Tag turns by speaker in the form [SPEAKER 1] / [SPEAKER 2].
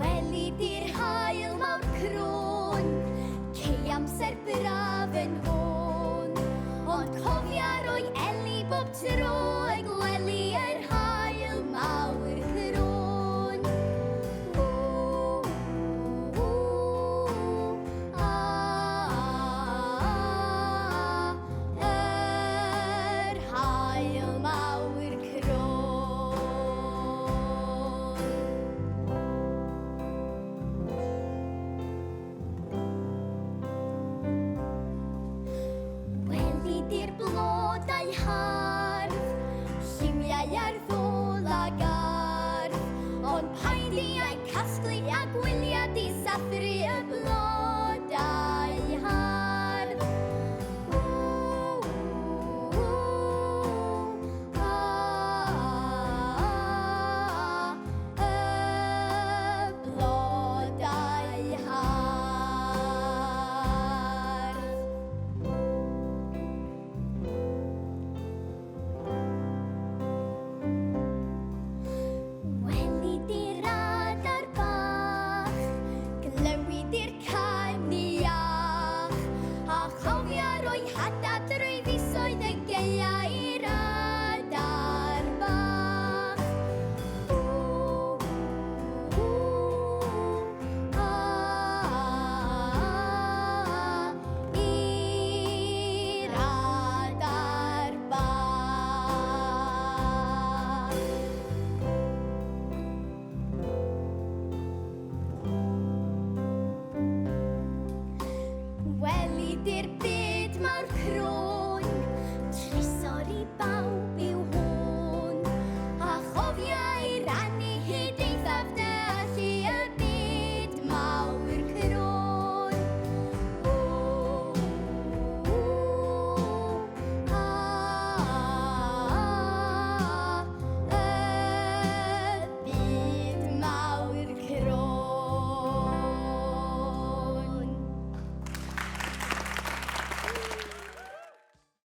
[SPEAKER 1] Weli di'r haul mawr crwn, cei amser braf yn hwn. Ond cofia roi Eli bob tro y gwely yr haul mawr crwn. Yr haul mawr crwn. Weli di'r blodau